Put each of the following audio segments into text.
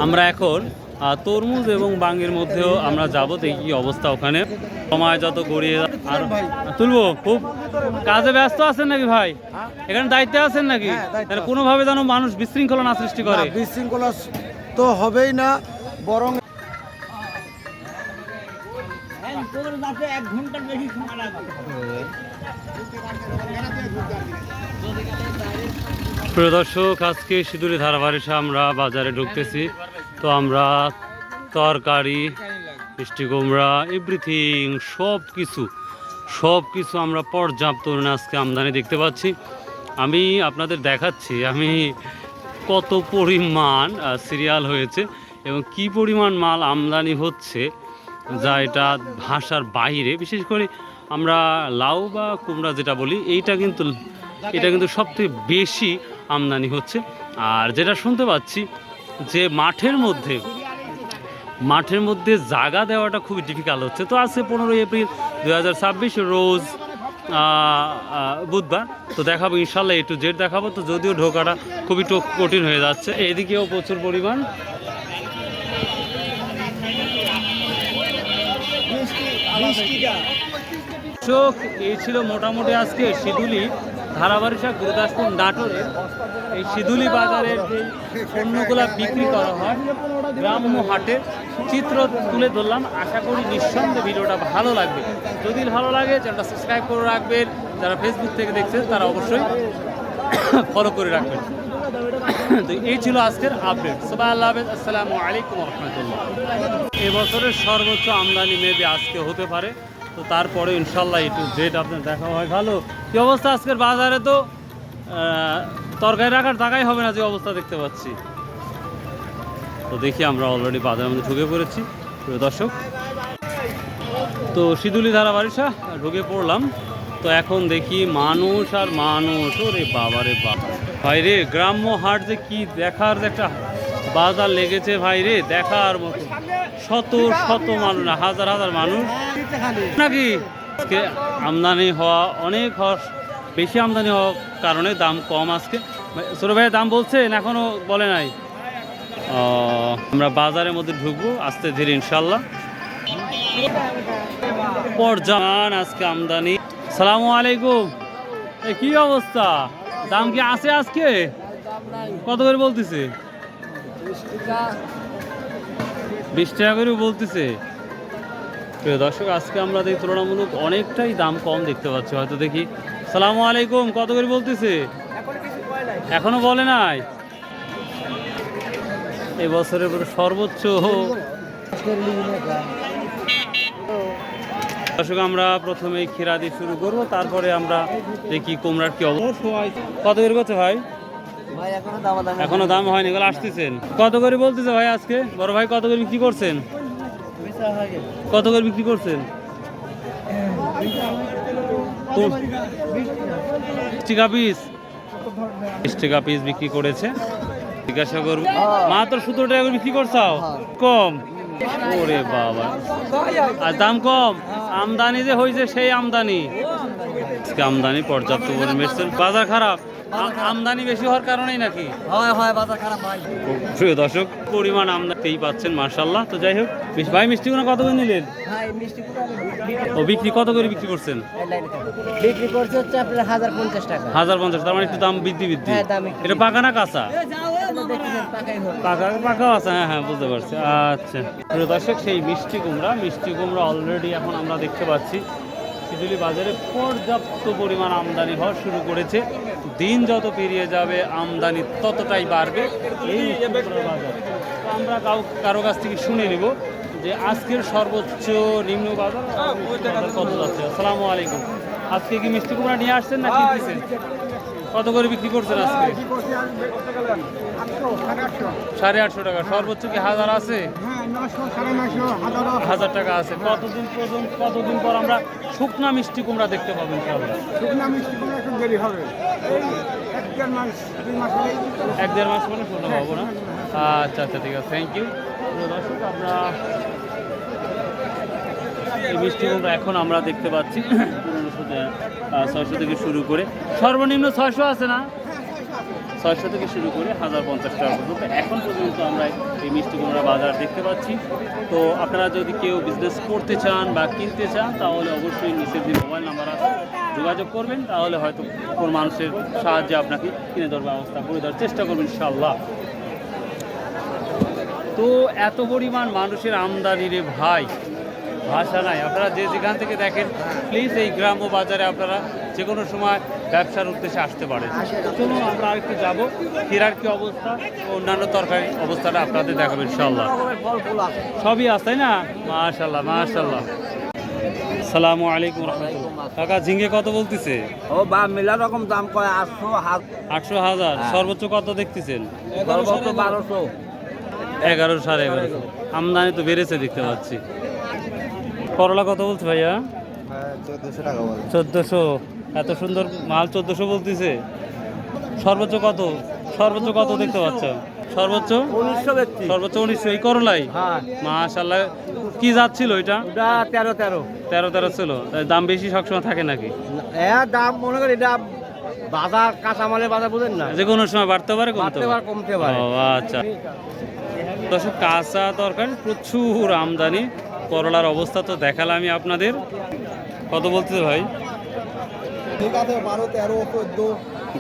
আমরা এখন তরমুজ এবং বাঙ্গির মধ্যেও আমরা যাব, দেখি অবস্থা ওখানে। সময় যত গড়িয়ে আর তুলবো। খুব কাজে ব্যস্ত আছেন নাকি ভাই? এখানে দায়িত্বে আছেন নাকি? তাহলে কোনোভাবে যেন মানুষ বিশৃঙ্খলা না সৃষ্টি করে। বিশৃঙ্খলা তো হবেই না, বরং প্রিয় দর্শক, আজকে সিঁদুরি ধারাবাড়িসা আমরা বাজারে ঢুকতেছি। তো আমরা তরকারি, মিষ্টি কুমড়া, এভরিথিং সব কিছু আমরা পর্যাপ্ত আজকে আমদানি দেখতে পাচ্ছি। আমি আপনাদের দেখাচ্ছি আমি কত পরিমাণ সিরিয়াল হয়েছে এবং কি পরিমাণ মাল আমদানি হচ্ছে, যা এটা ভাষার বাইরে। বিশেষ করে আমরা লাউ বা কুমড়া যেটা বলি, এটা কিন্তু সবথেকে বেশি আমদানি হচ্ছে। আর যেটা শুনতে পাচ্ছি যে মাঠের মধ্যে জায়গা দেওয়াটা খুবই ডিফিকাল্ট হচ্ছে। তো আজকে 15 এপ্রিল 2026 রোজ বুধবার। তো দেখাবো ইনশাল্লাহ A to Z দেখাবো। তো যদিও ঢোকাটা খুবই কঠিন হয়ে যাচ্ছে, এদিকেও প্রচুর পরিমাণ। এই ছিল মোটামুটি আজকে সিঁদুলি ধারাবাড়িসা গুরুদাসপুর নাটোরের এই সিঁদুলি বাজারের যে পণ্যগুলা বিক্রি করা হয় গ্রাম্য হাটে চিত্র তুলে ধরলাম। আশা করি নিঃসন্দেহে ভিডিওটা ভালো লাগবে। যদি ভালো লাগে চ্যানেলটা সাবস্ক্রাইব করে রাখবেন, যারা ফেসবুক থেকে দেখছেন তারা অবশ্যই ফলো করে রাখবেন। তো এই ছিল আজকের আপডেট। সবাই আল্লাহ হাফেজ, আসসালামু আলাইকুম রহমতুল্লাহ। এবছরের সর্বোচ্চ আমদানি মেবি আজকে হতে পারে। তো তারপরে ইনশাল্লাহ A to Z আপনার দেখা হয়। ভালো কি অবস্থা আজকের বাজারে? তো তরকারি রাখার জায়গাই হবে না যে অবস্থা দেখতে পাচ্ছি। তো দেখি আমরা অলরেডি বাজারের মধ্যে ঢুকে পড়েছি প্রিয় দর্শক। তো সিঁদুলি ধারাবাড়িসা ঢুকে পড়লাম। তো এখন দেখি মানুষ আর মানুষ। ওরে বাবা রে বাবা ভাই রে, গ্রাম্য হাট যে কি দেখার যে একটা বাজার লেগেছে ভাই রে, দেখার মতো। শত মানুষ না, হাজার মানুষ নাকি। আজকে আমদানি হওয়া বেশি আমদানি হওয়ার কারণে দাম কম আজকে। ছোট ভাইয়ের দাম বলছেন, এখনো বলে নাই। আমরা বাজারের মধ্যে ঢুকবো আস্তে ধীরে ইনশাল্লাহ। পর্যান আজকে আমদানি। সালামু আলাইকুম, কি অবস্থা? দাম কি আছে আজকে? কত করে বলতেছে? 20 টাকা করে বলতেছে। প্রিয় দর্শক, আজকে আমরা দেখি তুলনামূলক অনেকটাই দাম কম দেখতে পাচ্ছি। হয়তো দেখি। সালামু আলাইকুম, কত করে বলতেছে? এখনো বলে নাই। এবছরের সর্বোচ্চ দর্শক, আমরা প্রথমে ক্ষীরা দিয়ে শুরু করবো, তারপরে আমরা দেখি কুমড়ার কি অবস্থা। কত করে করছে ভাই? এখনো দাম হয়নি, এগুলো আসতেছেন। কত করে বলতেছে ভাই আজকে? বড় ভাই কত করে বিক্রি করছেন? কত করে বিক্রি করছেন? 20 টাকা পিস। 20 টাকা পিস বিক্রি করেছে। জিজ্ঞাসা করবো, মাত্র 17 টাকা করে বিক্রি করছাও? কম। ওরে বাবা, আর দাম কম। আমদানি যে হয়েছে সেই আমদানি। আমদানি পর্যাপ্ত পরিমাণ। বাজার খারাপ, আমদানি বেশি হওয়ার কারণেই নাকি? বাজার খারাপ ভাই। প্রিয় দর্শক, পরিমাণ আমদানিতেই পাচ্ছেন মাশাআল্লাহ। তো যাই হোক ভাই, মিষ্টিগুলো কত করে নিলেন? ও বিক্রি কত করে বিক্রি করছেন? বিক্রি করছে হচ্ছে আপনার 1050 টাকা। 1050, তার মানে একটু দাম বৃদ্ধি। এটা পাকা না কাঁচা? পাকা আছে। হ্যাঁ বুঝতে পারছি। আচ্ছা প্রিয় দর্শক, সেই মিষ্টি কুমড়া অলরেডি এখন আমরা দেখতে পাচ্ছি সিঁদুলি বাজারে পর্যাপ্ত পরিমাণ আমদানি হওয়া শুরু করেছে। দিন যত পেরিয়ে যাবে আমদানি ততটাই বাড়বে এই বাজার। আমরা কারো কাছ থেকে শুনে নিব যে আজকের সর্বোচ্চ নিম্ন বাজার কত যাচ্ছে। আসসালামু আলাইকুম, আজকে কি মিষ্টি কুমড়া নিয়ে আসছেন না কিনতেছেন? কত করে বিক্রি করছেন আজকে? 850 টাকা। সর্বোচ্চ কি 1000 আছে? 1000 টাকা আছে। কতদিন পর আমরা শুকনা মিষ্টি কুমড়া দেখতে পাবেন? শুকনা মিষ্টি কুমড়া একটু দেরি হবে, 1-1.5 মাস পরে শুকনো পাবো না? আচ্ছা ঠিক আছে, থ্যাংক ইউ। দর্শক, আমরা এই মিষ্টি কুমড়া এখন আমরা দেখতে পাচ্ছি 600 থেকে শুরু করে সর্বনিম্ন 600 আছে না? 600 থেকে শুরু করে 1050 টাকা পর্যন্ত এখন পর্যন্ত আমরা এই মিষ্টি কুমড়া বাজার দেখতে পাচ্ছি। তো আপনারা যদি কেউ বিজনেস করতে চান বা কিনতে চান তাহলে অবশ্যই নিচের যে মোবাইল নাম্বার আছে যোগাযোগ করবেন, তাহলে হয়তো কোন মানুষের সাহায্যে আপনাকে কিনে দেওয়ার ব্যবস্থা করে দেওয়ার চেষ্টা করবেন ইনশাআল্লাহ। তো এত পরিমাণ মানুষের আমদানি রে ভাই, ভাষা নাই। আপনারা যে যেখান থেকে দেখেন প্লিজ এই গ্রাম্য বাজারে আপনারা যে কোনো সময় ব্যবসার উদ্দেশ্যে আসতে পারেন। চলুন আমরা আরেকটু যাবো, ক্ষীরার কি অবস্থা, অন্যান্য তরকারি অবস্থাটা আপনাদের দেখাবেন ইনশাআল্লাহ। সবই আছে তাই না? মাশাআল্লাহ মাশাআল্লাহ। আসসালামু আলাইকুম রাহমাতুল্লাহ। কাকা ঝিঙ্গে কত বলতেছে? ও বা মেলা রকম দাম কয় 800,000। সর্বোচ্চ কত দেখতেছেন? 1200। 1100 সাড়ে 1100। আমদানি তো বেড়েছে দেখতে পাচ্ছি। করলা কত বলছে ভাইয়া? 1400 টাকা বলে। 1400। এত সুন্দর মাল 1400 বলতেছে। সর্বোচ্চ কত? সর্বোচ্চ কত দেখতে পাচ্ছ? সর্বোচ্চ 1900 ব্যক্তি। সর্বোচ্চ 1900 এই করলাই। হ্যাঁ। মাশাআল্লাহ। কি জাত ছিল এটা? ওটা 13 13 ছিল। তাই দাম বেশি সবসময় থাকে নাকি? দাম মনে করি এটা বাজার কাঁচামালের বাজার বুঝেন না, যে কোনো সময় বাড়তে পারে কমতে বাড়তে পারে। পারে কমতে পারে। ও আচ্ছা। দর্শক কাঁচা তরকারি প্রচুর আমদানি। করলার অবস্থা তো দেখালাম আমি আপনাদের। কত বলতেছে ভাই? ঠিক আছে 12, 13, 14।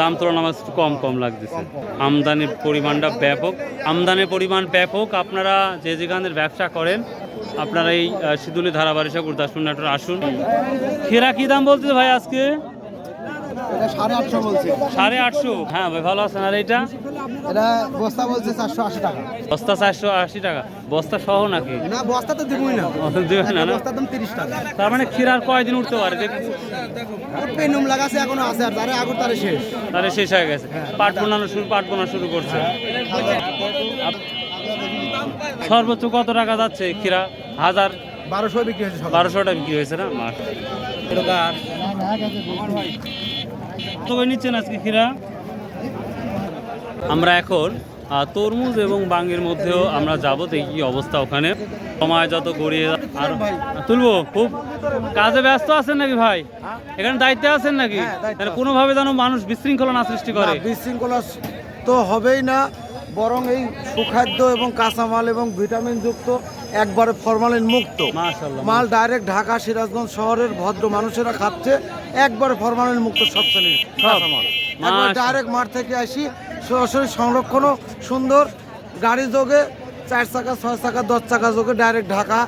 দাম তুলনায় একটু কম কম লাগতেছে। আমদানির পরিমাণটা ব্যাপক, আমদানির পরিমাণ ব্যাপক। আপনারা যে যেখানের ব্যবসা করেন আপনারা এই শিদুলি ধারাবাড়িসা গুরদাসপুর নাটোর আসুন। ক্ষীরা কি দাম বলতেছে ভাই আজকে? এটা 850 বলছে। 850। হ্যাঁ ভাই ভালো আছেন। আর এইটা? এটা বস্তা বলছে 480 টাকা। বস্তা 480 টাকা। বস্তা সহ নাকি? না বস্তা তো দিবই না। দেবেন না না? বস্তার দাম 30 টাকা। তার মানে ক্ষীরার কয়দিন উঠতে পারে? পেনুম লাগাছে এখনো আছে, আর যারা আগর তারে শেষ। তাহলে শেষ হয়ে গেছে। পাট বোনা শুরু করছে। সর্বোচ্চ কত টাকা যাচ্ছে ক্ষীরা? 1200 বিক্রি হয়েছে সব। 1200 টাকা বিক্রি হয়েছে না? মাস তবে নিচ্ছেন আজকে ক্ষীরা। আমরা এখন তরমুজ এবং বাঙ্গির মধ্যেও আমরা যাবো, দেখি কি অবস্থা ওখানে। সময় যত গড়িয়ে আর তুলবো। খুব কাজে ব্যস্ত আছেন নাকি ভাই? এখানে দায়িত্বে আছেন নাকি? তাহলে কোনোভাবে যেন মানুষ বিশৃঙ্খলা না সৃষ্টি করে। বিশৃঙ্খলা তো হবেই না, বরং এই সুখাদ্য এবং কাঁচামাল এবং ভিটামিন যুক্ত একবারে ফরমালিন মুক্ত মাশাআল্লাহ। মাল ডাইরেক্ট ঢাকা সিরাজগঞ্জ শহরের ভদ্র মানুষেরা খাচ্ছে, একবারে ফরমালিন মুক্ত সব শ্রেণীর কাঁচামাল। একবার ডাইরেক্ট মাঠ থেকে আসি, সরাসরি সংরক্ষণও সুন্দর, গাড়ি যোগে 4 চাকা 6 চাকা 10 চাকা যোগে ডাইরেক্ট ঢাকা,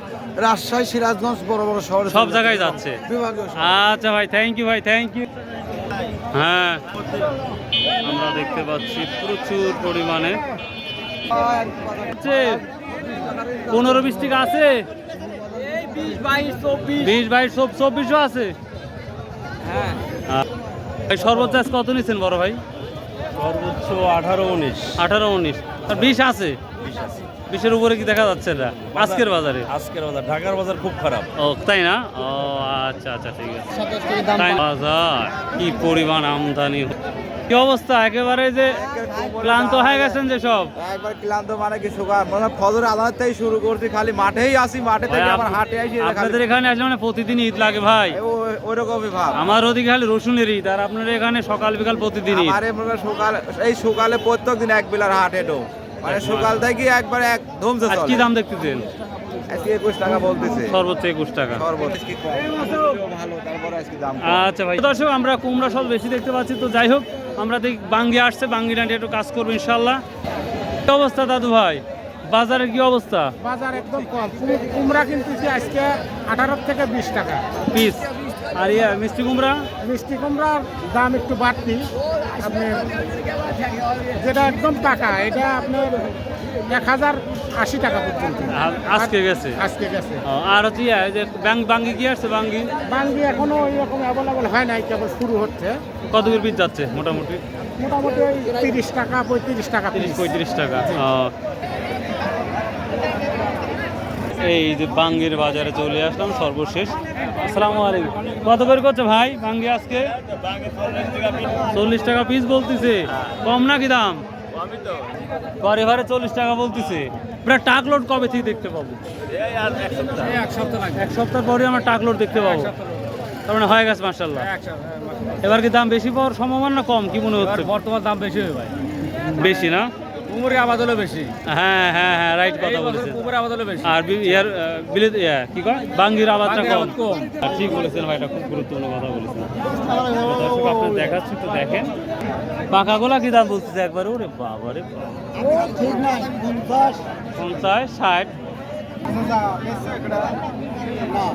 রাজশাহী, সিরাজগঞ্জ বড় বড় শহরে সব জায়গায় যাচ্ছে। বিভাগীয় শহর। আচ্ছা ভাই, থ্যাংক ইউ ভাই, থ্যাংক ইউ। হ্যাঁ আমরা দেখতে পাচ্ছি প্রচুর পরিমাণে 15-20 টাকা আছে। 20-22-24 আছে। হ্যাঁ সর্বোচ্চ আজ কত নিচ্ছেন বড় ভাই? সর্বোচ্চ 18-19। 18-19 আর 20 আছে। 20-এর উপরে কি দেখা যাচ্ছে না আজকের বাজারে? আজকের বাজার, ঢাকার বাজার খুব খারাপ। ও তাই না? ও আচ্ছা আচ্ছা ঠিক আছে। বাজার কি পরিমাণ আমদানি, কি অবস্থা? একেবারে যে ক্লান্ত হয়ে গেছেন যে সব? একবার ক্লান্ত মানে কি সুগার, মানে ফজর আদার থেকে শুরু করছি, খালি মাঠেই আসি, মাঠে থেকে আবার হাটে আসি। আপনাদের এখানে আসলে মানে প্রতিদিন ঈদ লাগে ভাই। ওই রকমই ভাব। আমার ওদিকে খালি রসুনের ঈদ, আর আপনার এখানে সকাল বিকাল প্রতিদিন ঈদ। আরে মনে সকাল, এই সকালে প্রত্যেক দিন এক বেলার হাট এটো, মানে সকাল থেকে একবার এক ধুমসে আর চলে। কি দাম দেখতেছেন? আজকে 21 টাকা বলতেছে, সর্বোচ্চ 21 টাকা। সর্বোচ্চ কি কম ভালো, তারপরে আজকে দাম কম। আচ্ছা ভাই, দর্শক আমরা কুমড়া সব বেশি দেখতে পাচ্ছি। তো যাই হোক, আমরা দেখি বাঙ্গি আসছে, বাঙ্গি ডান্ডি একটু কাজ করবো ইনশাল্লাহ। কি অবস্থা দাদু ভাই, বাজারের কি অবস্থা? বাজার একদম কম। কুমড়া কিনতেছি আজকে 18 থেকে 20 টাকা পিস। আর মিষ্টি কুমড়া? মিষ্টি কুমড়ার দাম একটু বাড়তি। আপনি যেটা একদম টাকা, এটা আপনার 1080 টাকা পর্যন্ত আজকে গেছে। আজকে গেছে। আর হচ্ছে এই যে বাঙ্গি কি আসছে? বাঙ্গি বাঙ্গি এখনো এরকম অ্যাভেলেবল হয় নাই, কেবল শুরু হচ্ছে। কত করে পিস যাচ্ছে মোটামুটি? মোটামুটি ওই 30 টাকা 35 টাকা, 30-35 টাকা। এই যে বাঙ্গির বাজারে চলে আসলাম সর্বশেষ। আসসালামু আলাইকুম। কত করে করছে ভাই বাঙ্গি আজকে? 40 টাকা পিস বলতেছে। কম নাকি দাম? ঘরে ঘরে 40 টাকা বলতেছে। আমরা টাক লোড কবে থেকে দেখতে পাবো? এক সপ্তাহ পরে আমরা টাক লোড দেখতে পাবো। তার মানে হয়ে গেছে মাশাআল্লাহ। এবার কি দাম বেশি পাওয়ার সম্ভাবনা না কম, কি মনে হচ্ছে? বর্তমান দাম বেশি হবে ভাই। বেশি না? কুমুরের আবাদ হলো বেশি, হ্যাঁ হ্যাঁ হ্যাঁ, রাইট কথা বলেছেন। কুমুরের আবাদ হলো বেশি। আর ইয়ার বিলেত কি কয় বাঙ্গির আবাদটা বাঙ্গির কম। আবাদ কম। আর ঠিক বলেছেন ভাই, এটা খুব গুরুত্বপূর্ণ কথা বলেছেন। দর্শক আপনার দেখাচ্ছি তো দেখেন, পাকাগুলা কি দাম বলতেছে একবার? ওরে বাবা রে বাবা, ঠিক নাই 50 50 60। না